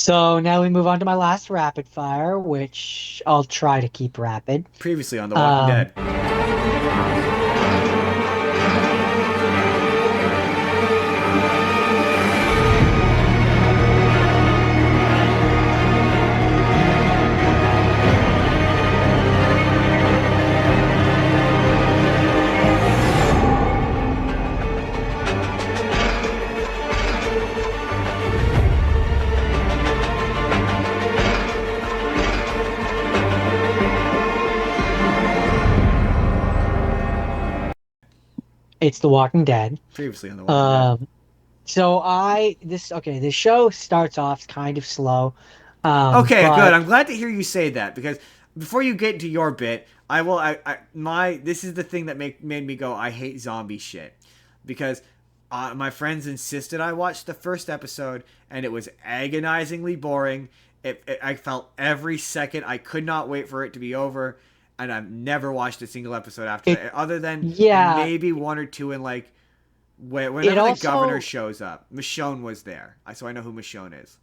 So now we move on to my last rapid fire, which I'll try to keep rapid. Previously on The Walking Um, Dead. it's The Walking Dead. Previously on The Walking Dead. Um, the show starts off kind of slow, Okay, good. but I'm glad to hear you say that because before you get into your bit, I will. My this is the thing that made me go. I hate zombie shit because my friends insisted I watch the first episode and it was agonizingly boring. I felt every second. I could not wait for it to be over, and I've never watched a single episode after it that, other than yeah, maybe one or two in like it whenever the governor also shows up. Michonne was there, so I know who Michonne is.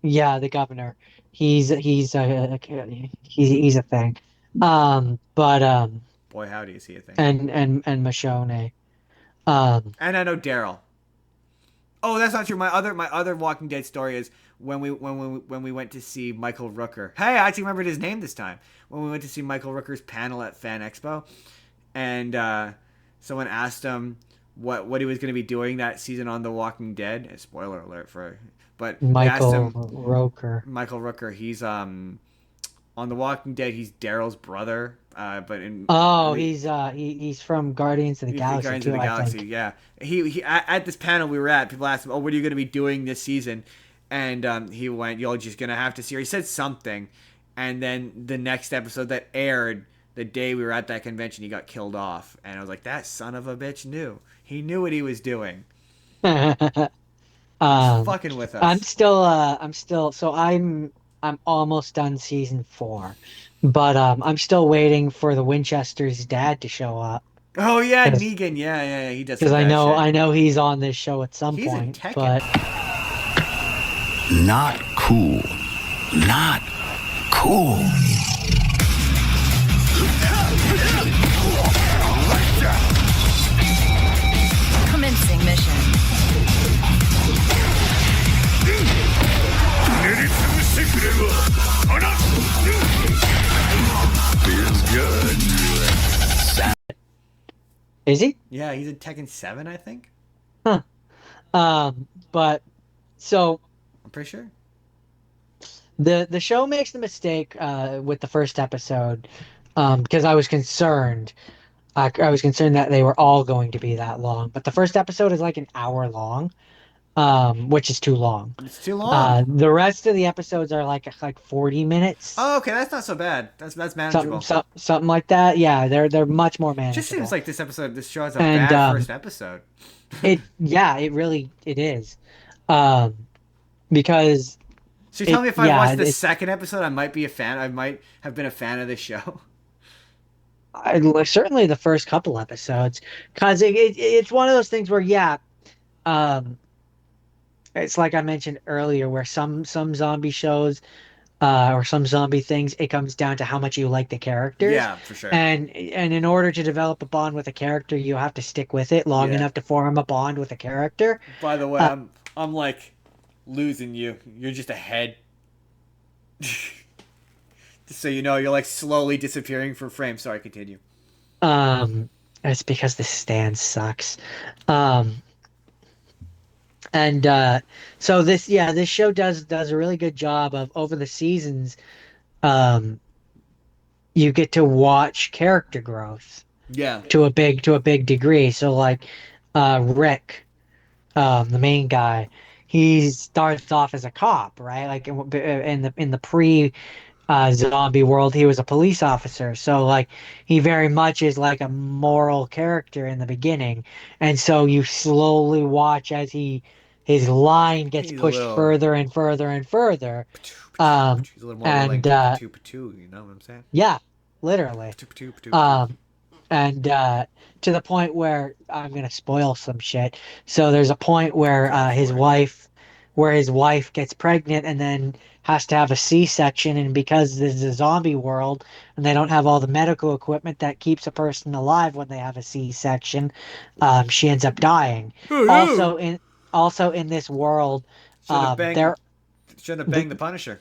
yeah, the governor. He's a thing. But Boy, howdy, is he a thing. and Michonne. Um, And I know Daryl. Oh, that's not true. My other Walking Dead story is when we went to see Michael Rooker. Hey, I actually remembered his name this time. When we went to see Michael Rooker's panel at Fan Expo, and someone asked him what he was going to be doing that season on The Walking Dead. Spoiler alert for, but they asked Michael him Roker. Michael Rooker. He's on The Walking Dead. He's Daryl's brother. But in at Oh, least, he's from Guardians of the Galaxy Guardians of too, the I Galaxy, think. yeah. He at this panel we were at, people asked him, "Oh, what are you going to be doing this season?" And he went, "You're just going to have to see." Or he said something, and then the next episode that aired the day we were at that convention, he got killed off, and I was like, "That son of a bitch knew. He knew what he was doing. He was Um, fucking with us." I'm still, so I'm almost done season 4, but I'm still waiting for the Winchester's dad to show up Oh yeah, because Negan, yeah. He does because some bad shit. I know he's on this show at some He's in point, Tekken. but Not cool. Not cool. Commencing mission. Feels good. is he? Yeah, he's in Tekken 7, I think. Huh. But so I'm pretty sure. the show makes the mistake with the first episode because I was concerned that they were all going to be that long, but the first episode is like an hour long, which is too long. It's too long. The rest of the episodes are like 40 minutes, Oh, okay, that's not so bad. That's manageable. something like that. Yeah, they're much more Just seems manageable. like this show has a And bad first episode. it is, um, because So you tell me if I yeah, watch the second episode, I might be a fan. I might have been a fan of this show. certainly the first couple episodes, because it's one of those things where um, it's like I mentioned earlier, where some zombie shows or some zombie things, it comes down to how much you like the characters. Yeah, for sure. And in order to develop a bond with a character, you have to stick with it long Yeah. enough to form a bond with a character. By the way, Uh, I'm like losing you. You're just ahead. Just so you know, you're like slowly disappearing from frame. Sorry, continue. it's because the stand sucks. Um, and so this show does a really good job of over the seasons. Um, you get to watch character growth Yeah. to a big degree. So like Rick, the main guy, he starts off as a cop, right? Like in the pre zombie world, he was a police officer. So like he very much is like a moral character in the beginning, and so you slowly watch as his line gets He's a pushed little. further and further and further. Um, He's a little more willing and to patoo patoo. You know what I'm saying? yeah, literally. Patoo patoo patoo patoo. Um, and to the point where I'm gonna spoil some shit. So there's a point where Go his for it. wife where his wife gets pregnant and then has to have a C-section, and because this is a zombie world and they don't have all the medical equipment that keeps a person alive when they have a C-section, she ends up dying. Oh no! Also in also in this world, Should have banged. they're Should have the banged the Punisher.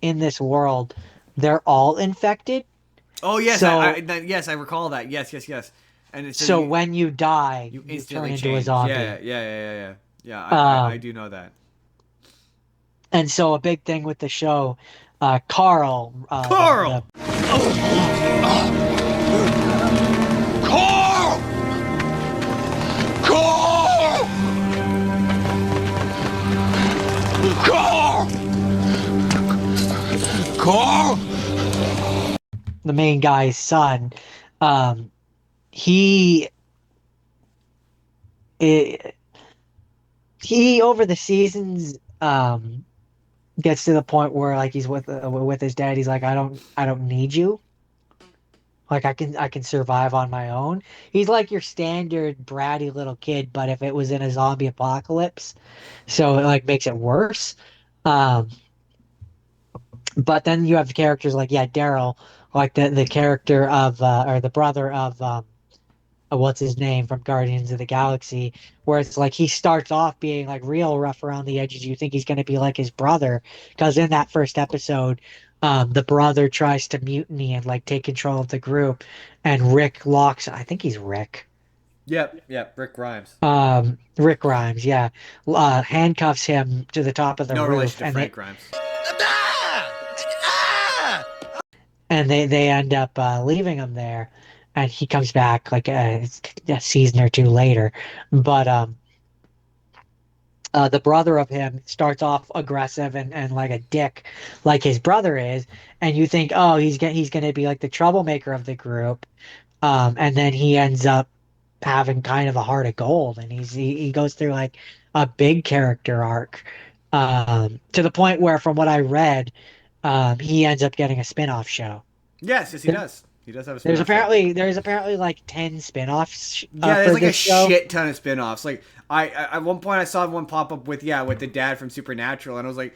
in this world they're all infected. Oh yes, So yes I recall that. Yes, yes, yes. And it says so when you die, you you turn instantly into a change. Yeah, zombie. yeah, yeah, yeah, yeah. Yeah, I Um, do know that. and so a big thing with the show, Carl, the Carl. Carl! Carl! Carl! Carl! the main guy's son, um, he i- he over the seasons gets to the point where like he's with his dad. He's like, I don't need you. Like I can survive on my own. He's like your standard bratty little kid, but if it was in a zombie apocalypse, so it like makes it worse. Um, but then you have characters like yeah, Daryl, like the character of or the brother of what's his name from Guardians of the Galaxy, where it's like he starts off being like real rough around the edges. You think he's going to be like his brother, because in that first episode, the brother tries to mutiny and like take control of the group, and Rick locks. I think he's Rick. Yep, yep. Rick Grimes. Rick Grimes, yeah, handcuffs him to the top of the No relation roof, to and they Frank Grimes. they end up leaving him there, and he comes back like a season or two later, but the brother of him starts off aggressive and like a dick, like his brother is, and you think, oh, he's gonna be like the troublemaker of the group, and then he ends up having kind of a heart of gold, and he goes through like a big character arc, to the point where, from what I read, he ends up getting a spin-off show. Yes, yes, he does. He does have a There's spin-off show. apparently there's apparently like 10 spin-offs Yeah, there's for like a this show. shit ton of spin-offs. Like at one point I saw one pop up with with the dad from Supernatural, and I was like,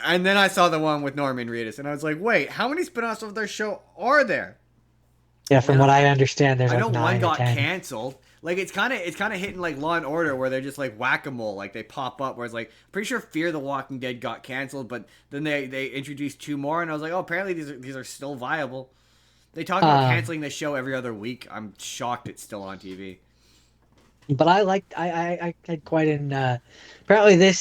and then I saw the one with Norman Reedus, and I was like, wait, how many spin-offs of their show are there? Yeah, from what I understand, there's I like know one 9 or got 10. canceled. Like it's kind of hitting like Law and Order, where they're just like whack-a-mole, like they pop up. Where it's like pretty sure Fear the Walking Dead got canceled, but then they introduced 2 more, and I was like, oh, apparently these are still viable. They talk about Um, canceling the show every other week. I'm shocked it's still on TV. But I liked I had quite an apparently It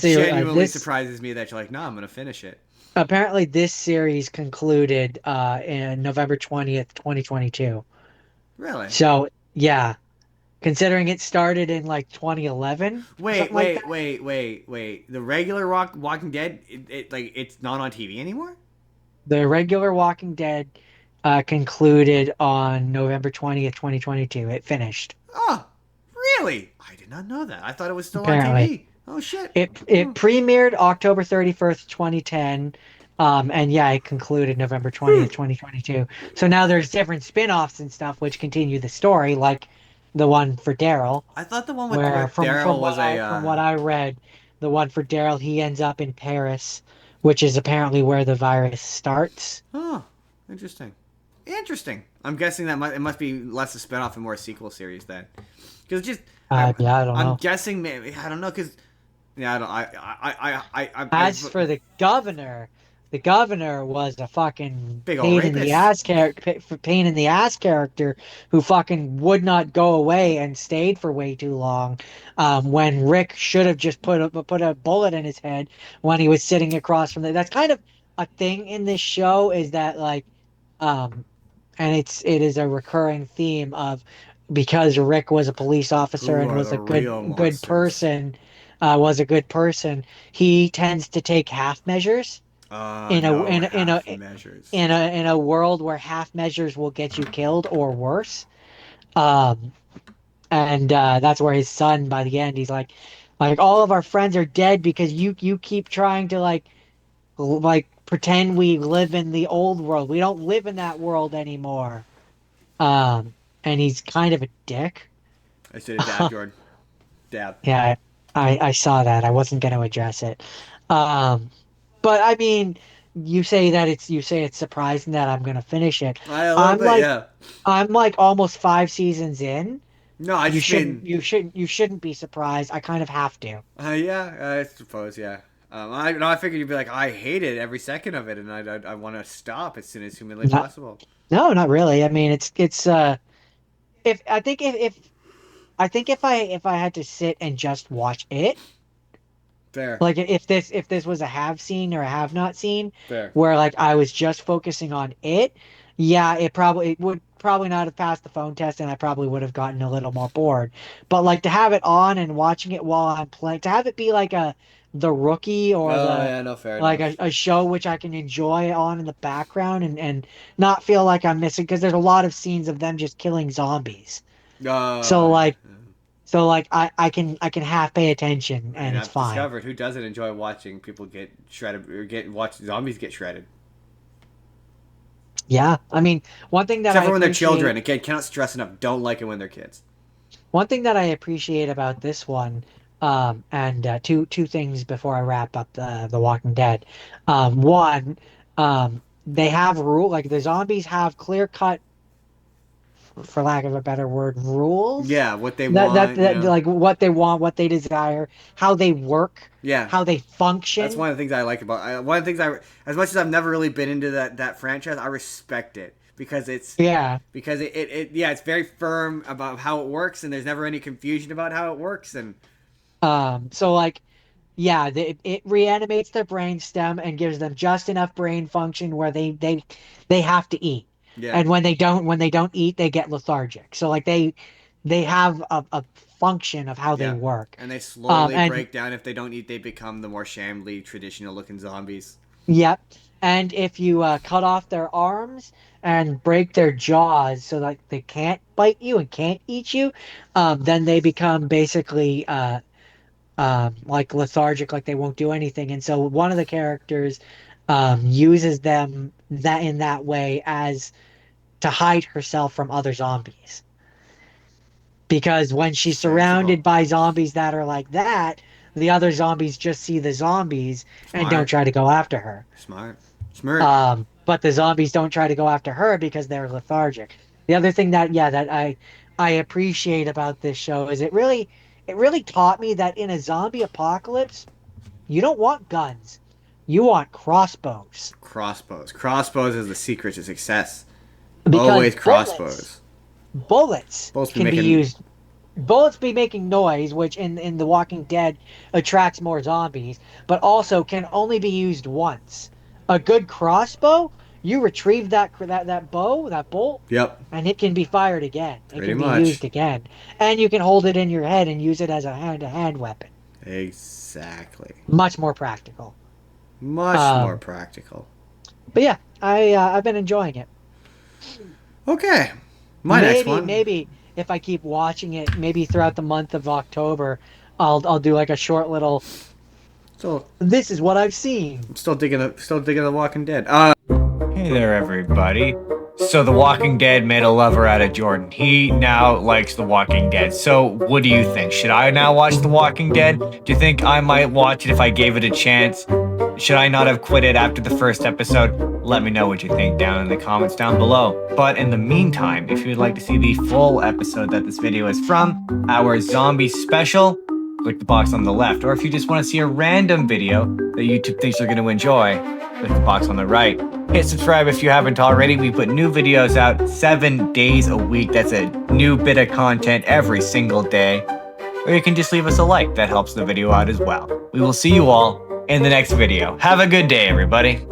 genuinely this surprises me that you're like, no, I'm gonna finish it. apparently this series concluded in November 20th, 2022. Really? So yeah, considering it started in like 2011 or Wait, something like wait, that. wait, wait, wait. The regular Walking Dead, it's not on TV anymore. The regular Walking Dead concluded on November 20th, 2022. It finished. Oh, really? I did not know that. I thought it was still on Apparently. TV. Oh shit. It premiered October 31st, 2010. And yeah, it concluded November 20th, 2022. So now there's different spin-offs and stuff which continue the story, like the one for Daryl, I thought the one where with Daryl was a. from what I read, the one for Daryl, he ends up in Paris, which is apparently where the virus starts. Oh, interesting. Interesting. I'm guessing it must be less a spinoff and more a sequel series then, because just Yeah, I don't I'm know. guessing maybe I don't know because yeah I don't As for the governor was a fucking big old rapist. pain in the ass character who fucking would not go away and stayed for way too long. When Rick should have just put a bullet in his head when he was sitting across from the. That's kind of a thing in this show, is that like, um, and it is a recurring theme of, because Rick was a police officer Who and are was the a real good monsters? person, was a good person. He tends to take half measures in a No in a, in half a measures. in a world where half measures will get you killed or worse. Um, and that's where his son, by the end, he's like all of our friends are dead because you keep trying to like pretend we live in the old world. We don't live in that world anymore. And he's kind of a dick. I said a dab, Jordan. Dab. Yeah, I saw that. I wasn't going to address it. Um, but I mean, you say it's surprising that I'm going to finish it. A little I'm bit, like yeah. I'm like almost 5 seasons in. No, I just mean, You shouldn't be surprised. I kind of have to. yeah, I suppose, yeah. I no, I figured you'd be like, I hate it every second of it, and I want to stop as soon as humanly Not, possible. no, not really. I mean, it's if I think if I think if I had to sit and just watch it, Fair, like if this was a have seen or a have not seen, fair. where like I was just focusing on it, yeah, it would probably not have passed the phone test, and I probably would have gotten a little more bored. But like to have it on and watching it while I'm playing, to have it be like a the rookie or Oh the yeah, no, fair like enough. a show which I can enjoy on in the background and not feel like I'm missing because there's a lot of scenes of them just killing zombies. So Uh, like I can half pay attention and and it's I've fine. discovered who doesn't enjoy watching people get shredded or watch zombies get shredded. Yeah, I mean, Except for when they're children. Again, cannot stress enough. Don't like it when they're kids. one thing that I appreciate about this one, and two things before I wrap up the Walking Dead. One, they have like the zombies have clear cut, for lack of a better word, rules. Yeah, what they want, you That know. like what they want, what they desire, how they work, Yeah, how they that's function. one of the things I like about. One of the things as much as I've never really been into that franchise, I respect it because Yeah. yeah, it's very firm about how it works, and there's never any confusion about how it works, and So like yeah, it reanimates their brain stem and gives them just enough brain function where they have to eat. yeah, And when they don't eat, they get lethargic. So like they have a function of how they yeah, work. and they slowly And break down. If they don't eat, they become the more shambly, traditional looking zombies. yep. And if you cut off their arms and break their jaws so like they can't bite you and can't eat you, then they become basically like lethargic, like they won't do anything. And so one of the characters uses them that in that way as to hide herself from other zombies. Because when she's surrounded Sensible, by zombies that are like that, the other zombies just see the zombies and don't smart, try to go after her. smart, smart. But the zombies don't try to go after her because they're lethargic. The other thing that yeah that I appreciate about this show is it really taught me that in a zombie apocalypse you don't want guns. You want crossbows. Crossbows. Crossbows is the secret to success. Because Always crossbows. bullets Bullets be can be making. used. Bullets be making noise, which in The Walking Dead attracts more zombies, but also can only be used once. A good crossbow, you retrieve that bolt, Yep. and it can be fired again. It Pretty can be used much. again. And you can hold it in your head and use it as a hand-to-hand weapon. Exactly. Much more practical. Much more Um, practical. but yeah, I've been enjoying it. Okay. My next one. Maybe if I keep watching it, maybe throughout the month of October, I'll do like a short little. Still, This is what I've seen. still digging the Walking Dead. Hey there, everybody. So, The Walking Dead made a lover out of Jordan. He now likes The Walking Dead. So, what do you think? Should I now watch The Walking Dead? Do you think I might watch it if I gave it a chance? Should I not have quit it after the first episode? Let me know what you think down in the comments down below. But in the meantime, if you'd like to see the full episode that this video is from, our zombie special, click the box on the left. Or if you just want to see a random video that YouTube thinks you're going to enjoy, click the box on the right. Hit subscribe if you haven't already. We put new videos out 7 days a week. That's a new bit of content every single day. Or you can just leave us a like. That helps the video out as well. We will see you all in the next video. Have a good day, everybody.